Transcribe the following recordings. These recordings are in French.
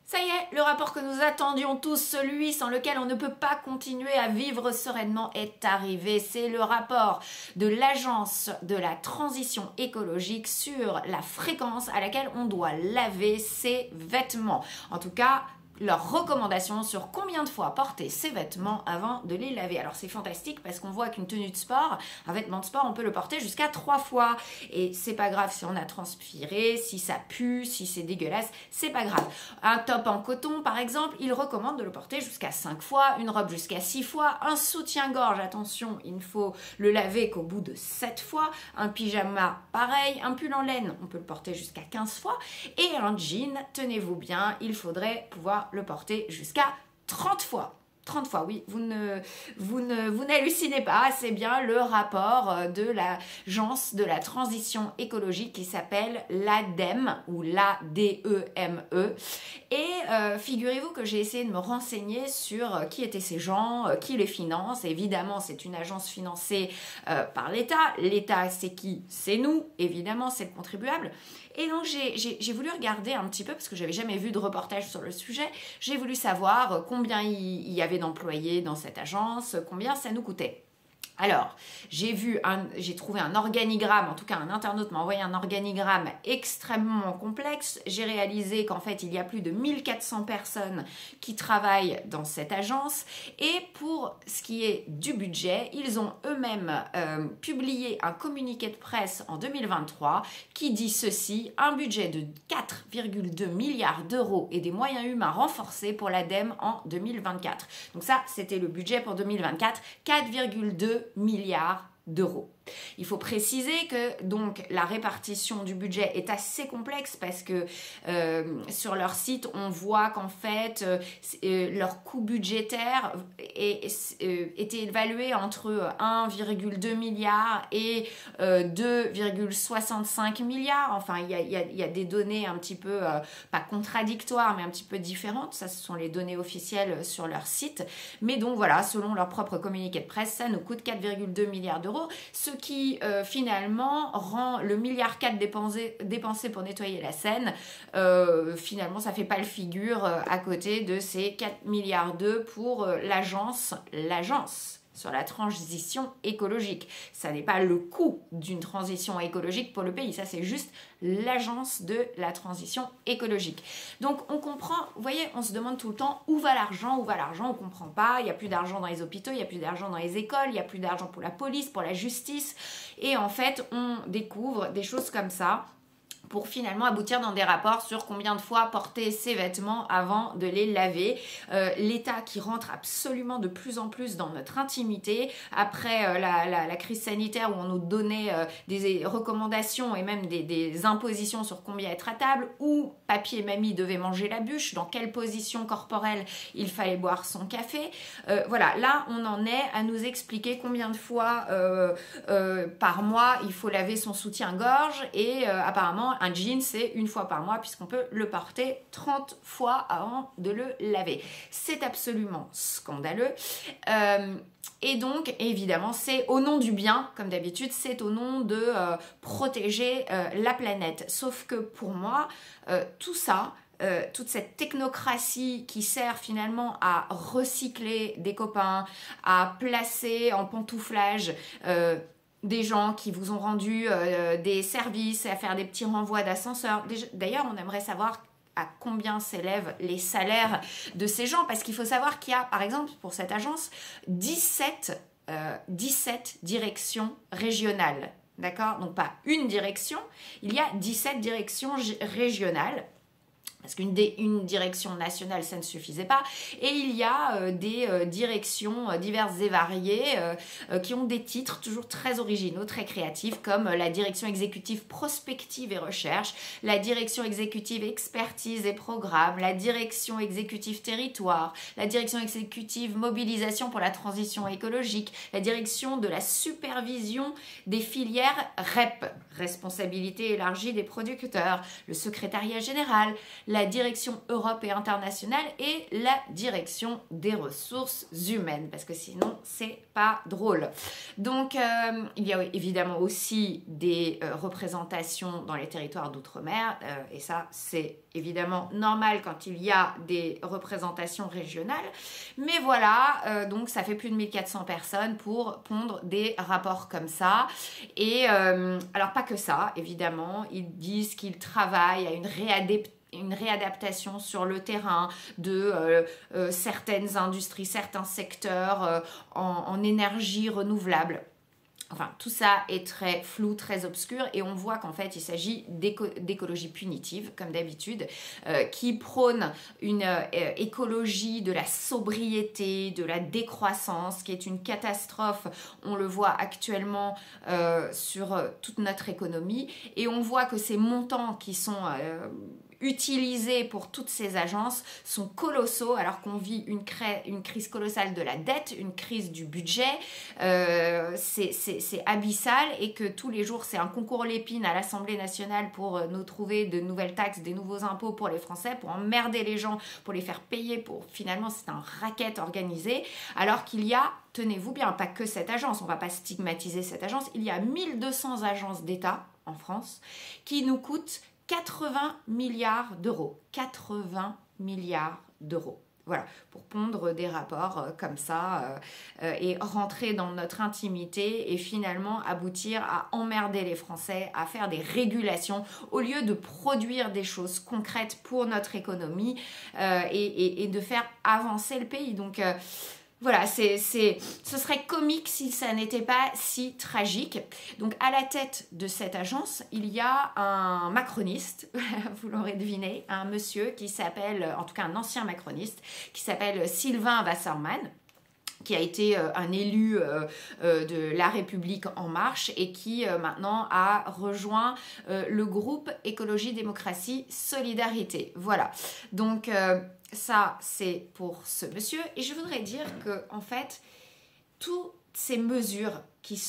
Ça y est, le rapport que nous attendions tous, celui sans lequel on ne peut pas continuer à vivre sereinement, est arrivé. C'est le rapport de l'Agence de la transition écologique sur la fréquence à laquelle on doit laver ses vêtements. En tout cas, leurs recommandations sur combien de fois porter ses vêtements avant de les laver. Alors c'est fantastique parce qu'on voit qu'une tenue de sport, un vêtement de sport, on peut le porter jusqu'à 3 fois. Et c'est pas grave si on a transpiré, si ça pue, si c'est dégueulasse, c'est pas grave. Un top en coton par exemple, il recommande de le porter jusqu'à 5 fois, une robe jusqu'à 6 fois, un soutien-gorge, attention, il ne faut le laver qu'au bout de 7 fois, un pyjama pareil, un pull en laine, on peut le porter jusqu'à 15 fois, et un jean, tenez-vous bien, il faudrait pouvoir le porter jusqu'à 30 fois. 30 fois, oui, vous n'hallucinez pas, c'est bien le rapport de l'Agence de la transition écologique qui s'appelle l'ADEME ou l'ADEME. Et figurez-vous que j'ai essayé de me renseigner sur qui étaient ces gens, qui les finance. Évidemment, c'est une agence financée par l'État. L'État, c'est qui? C'est nous, évidemment, c'est le contribuable. Et donc, j'ai voulu regarder un petit peu, parce que j'avais jamais vu de reportage sur le sujet, j'ai voulu savoir combien il y avait d'employés dans cette agence, combien ça nous coûtait. Alors, j'ai trouvé un organigramme, en tout cas un internaute m'a envoyé un organigramme extrêmement complexe. J'ai réalisé qu'en fait, il y a plus de 1400 personnes qui travaillent dans cette agence. Et pour ce qui est du budget, ils ont eux-mêmes publié un communiqué de presse en 2023 qui dit ceci: un budget de 4,2 milliards d'euros et des moyens humains renforcés pour l'ADEME en 2024. Donc ça, c'était le budget pour 2024, 4,2 milliards d'euros. Il faut préciser que donc la répartition du budget est assez complexe parce que sur leur site on voit qu'en fait leur coût budgétaire était évalué entre 1,2 milliard et 2,65 milliards. Enfin il y a des données un petit peu pas contradictoires mais un petit peu différentes. Ça ce sont les données officielles sur leur site. Mais donc voilà, selon leur propre communiqué de presse, ça nous coûte 4,2 milliards d'euros. Ce qui finalement rend le milliard 4 dépensé pour nettoyer la Seine, finalement ça fait pas le figure à côté de ces 4 milliards 2 pour l'agence sur la transition écologique. Ça n'est pas le coût d'une transition écologique pour le pays, ça c'est juste l'agence de la transition écologique. Donc on comprend, vous voyez, on se demande tout le temps où va l'argent, on comprend pas, il n'y a plus d'argent dans les hôpitaux, il n'y a plus d'argent dans les écoles, il n'y a plus d'argent pour la police, pour la justice, et en fait on découvre des choses comme ça pour finalement aboutir dans des rapports sur combien de fois porter ses vêtements avant de les laver. L'État qui rentre absolument de plus en plus dans notre intimité après la crise sanitaire où on nous donnait des recommandations et même des impositions sur combien être à table, où papy et mamie devaient manger la bûche, dans quelle position corporelle il fallait boire son café. Voilà, là on en est à nous expliquer combien de fois par mois il faut laver son soutien-gorge et apparemment un jean, c'est une fois par mois puisqu'on peut le porter 30 fois avant de le laver. C'est absolument scandaleux. Et donc, évidemment, c'est au nom du bien, comme d'habitude, c'est au nom de protéger la planète. Sauf que pour moi, tout ça, toute cette technocratie qui sert finalement à recycler des copains, à placer en pantouflage des gens qui vous ont rendu des services, à faire des petits renvois d'ascenseurs. D'ailleurs, on aimerait savoir à combien s'élèvent les salaires de ces gens, parce qu'il faut savoir qu'il y a, par exemple, pour cette agence, 17 directions régionales. D'accord? Donc pas une direction, il y a 17 directions régionales. Parce qu'une direction nationale, ça ne suffisait pas. Et il y a des directions diverses et variées qui ont des titres toujours très originaux, très créatifs, comme la direction exécutive prospective et recherche, la direction exécutive expertise et programme, la direction exécutive territoire, la direction exécutive mobilisation pour la transition écologique, la direction de la supervision des filières REP, responsabilité élargie des producteurs, le secrétariat général, la direction Europe et internationale et la direction des ressources humaines, parce que sinon c'est pas drôle. Donc il y a évidemment aussi des représentations dans les territoires d'outre-mer, et ça c'est évidemment normal quand il y a des représentations régionales, mais voilà, donc ça fait plus de 1400 personnes pour pondre des rapports comme ça. Et alors pas que ça, évidemment, ils disent qu'ils travaillent à une réadaptation sur le terrain de certaines industries, certains secteurs en énergie renouvelable. Enfin, tout ça est très flou, très obscur, et on voit qu'en fait, il s'agit d'écologie punitive, comme d'habitude, qui prône une écologie de la sobriété, de la décroissance, qui est une catastrophe. On le voit actuellement sur toute notre économie, et on voit que ces montants qui sont utilisés pour toutes ces agences sont colossaux, alors qu'on vit une crise colossale de la dette, une crise du budget, c'est abyssal, et que tous les jours c'est un concours Lépine à l'Assemblée nationale pour nous trouver de nouvelles taxes, des nouveaux impôts pour les Français, pour emmerder les gens, pour les faire payer, pour finalement c'est un racket organisé, alors qu'il y a, tenez-vous bien, pas que cette agence, on va pas stigmatiser cette agence, il y a 1200 agences d'État en France qui nous coûtent 80 milliards d'euros. 80 milliards d'euros. Voilà, pour pondre des rapports comme ça et rentrer dans notre intimité et finalement aboutir à emmerder les Français, à faire des régulations au lieu de produire des choses concrètes pour notre économie et de faire avancer le pays. Donc voilà, ce serait comique si ça n'était pas si tragique. Donc à la tête de cette agence, il y a un macroniste, vous l'aurez deviné, un monsieur qui s'appelle, en tout cas un ancien macroniste, qui s'appelle Sylvain Wasserman, qui a été un élu de La République En Marche et qui maintenant a rejoint le groupe Écologie, Démocratie, Solidarité. Voilà, donc ça c'est pour ce monsieur, et je voudrais dire que en fait toutes ces mesures qui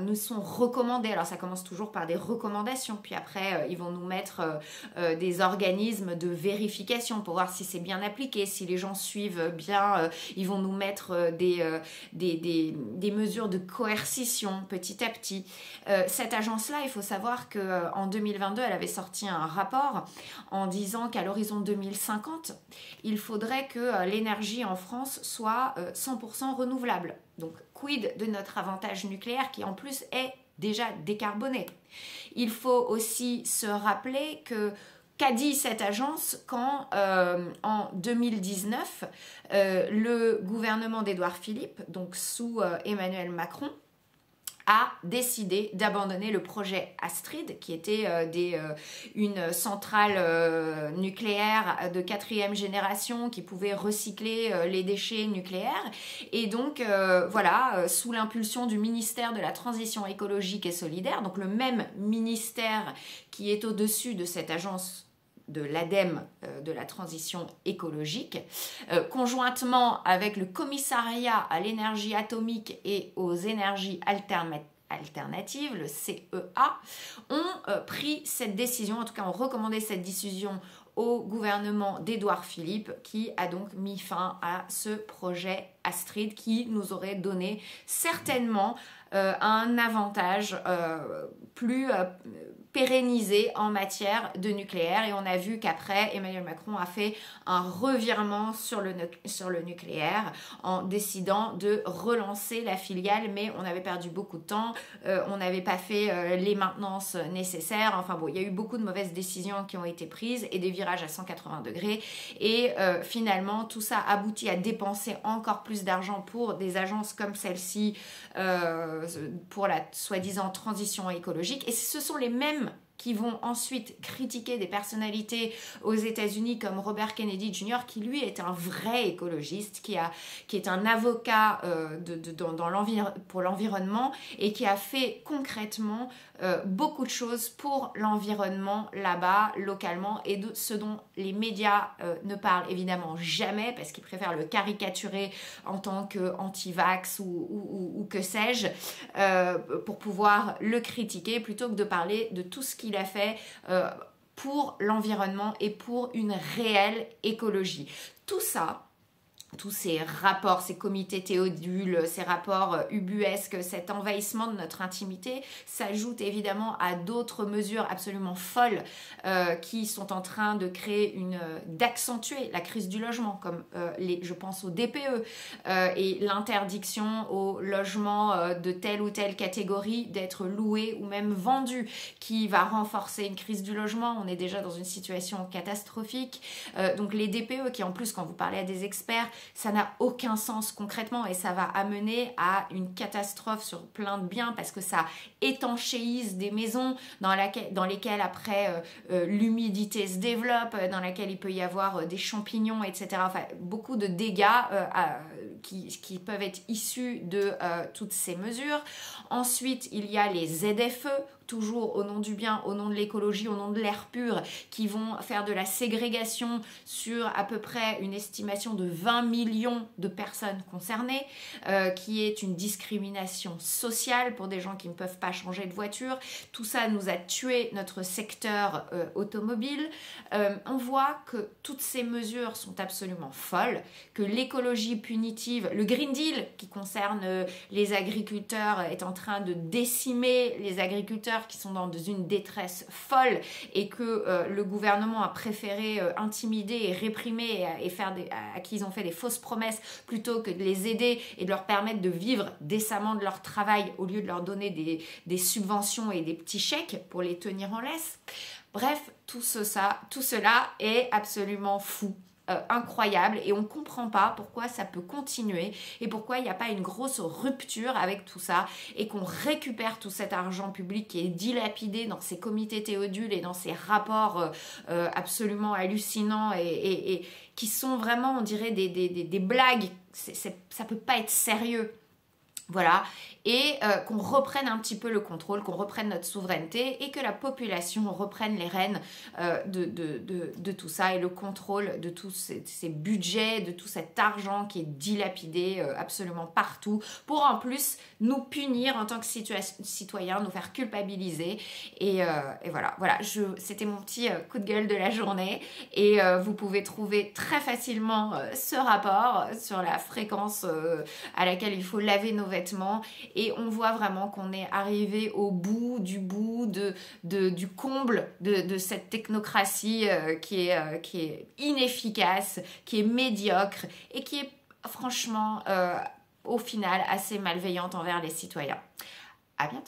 nous sont recommandées, alors ça commence toujours par des recommandations, puis après ils vont nous mettre des organismes de vérification pour voir si c'est bien appliqué, si les gens suivent bien, ils vont nous mettre des mesures de coercition petit à petit. Cette agence-là, il faut savoir qu'en 2022, elle avait sorti un rapport en disant qu'à l'horizon 2050, il faudrait que l'énergie en France soit 100% renouvelable. Donc, quid de notre avantage nucléaire qui en plus est déjà décarboné. Il faut aussi se rappeler qu'a dit cette agence quand en 2019 le gouvernement d'Édouard Philippe, donc sous Emmanuel Macron, a décidé d'abandonner le projet Astrid, qui était une centrale nucléaire de 4e génération qui pouvait recycler les déchets nucléaires. Et donc, voilà, sous l'impulsion du ministère de la Transition écologique et solidaire, donc le même ministère qui est au-dessus de cette agence de l'ADEME de la transition écologique, conjointement avec le commissariat à l'énergie atomique et aux énergies alternatives, le CEA, ont pris cette décision, en tout cas ont recommandé cette décision au gouvernement d'Édouard Philippe, qui a donc mis fin à ce projet Astrid qui nous aurait donné certainement un avantage plus pérennisé en matière de nucléaire. Et on a vu qu'après, Emmanuel Macron a fait un revirement sur le nucléaire en décidant de relancer la filiale, mais on avait perdu beaucoup de temps, on n'avait pas fait les maintenances nécessaires. Enfin bon, il y a eu beaucoup de mauvaises décisions qui ont été prises et des virages à 180 degrés. Et finalement, tout ça aboutit à dépenser encore plus d'argent pour des agences comme celle-ci, pour la soi-disant transition écologique. Et ce sont les mêmes qui vont ensuite critiquer des personnalités aux États-Unis comme Robert Kennedy Jr., qui lui est un vrai écologiste, qui est un avocat pour l'environnement et qui a fait concrètement beaucoup de choses pour l'environnement là-bas, localement, et ce dont les médias ne parlent évidemment jamais, parce qu'ils préfèrent le caricaturer en tant qu'anti-vax ou que sais-je, pour pouvoir le critiquer, plutôt que de parler de tout ce qu'il a fait pour l'environnement et pour une réelle écologie. Tout ça, tous ces rapports, ces comités Théodule, ces rapports ubuesques, cet envahissement de notre intimité s'ajoute évidemment à d'autres mesures absolument folles qui sont en train de créer d'accentuer la crise du logement, comme je pense au DPE et l'interdiction aux logements de telle ou telle catégorie d'être loués ou même vendus, qui va renforcer une crise du logement. On est déjà dans une situation catastrophique. Donc les DPE qui en plus, quand vous parlez à des experts, ça n'a aucun sens concrètement et ça va amener à une catastrophe sur plein de biens parce que ça étanchéise des maisons dans lesquelles après l'humidité se développe, dans laquelle il peut y avoir des champignons, etc. Enfin, beaucoup de dégâts qui peuvent être issus de toutes ces mesures. Ensuite, il y a les ZFE, toujours au nom du bien, au nom de l'écologie, au nom de l'air pur, qui vont faire de la ségrégation sur à peu près une estimation de 20 millions de personnes concernées, qui est une discrimination sociale pour des gens qui ne peuvent pas changer de voiture. Tout ça nous a tué notre secteur automobile. On voit que toutes ces mesures sont absolument folles, que l'écologie punitive, le Green Deal qui concerne les agriculteurs est en train de décimer les agriculteurs qui sont dans une détresse folle et que le gouvernement a préféré intimider et réprimer et à qui ils ont fait des fausses promesses plutôt que de les aider et de leur permettre de vivre décemment de leur travail au lieu de leur donner des subventions et des petits chèques pour les tenir en laisse. Bref, tout cela est absolument fou. Incroyable et on ne comprend pas pourquoi ça peut continuer et pourquoi il n'y a pas une grosse rupture avec tout ça et qu'on récupère tout cet argent public qui est dilapidé dans ces comités Théodule et dans ces rapports absolument hallucinants et qui sont vraiment, on dirait, des blagues. Ça peut pas être sérieux. Voilà, et qu'on reprenne un petit peu le contrôle, qu'on reprenne notre souveraineté et que la population reprenne les rênes de tout ça et le contrôle de tous ces budgets, de tout cet argent qui est dilapidé absolument partout pour en plus nous punir en tant que citoyens, nous faire culpabiliser et voilà, c'était mon petit coup de gueule de la journée et vous pouvez trouver très facilement ce rapport sur la fréquence à laquelle il faut laver nos vêtements et on voit vraiment qu'on est arrivé au bout du comble de cette technocratie qui est inefficace, qui est médiocre et qui est franchement au final assez malveillante envers les citoyens. À bientôt.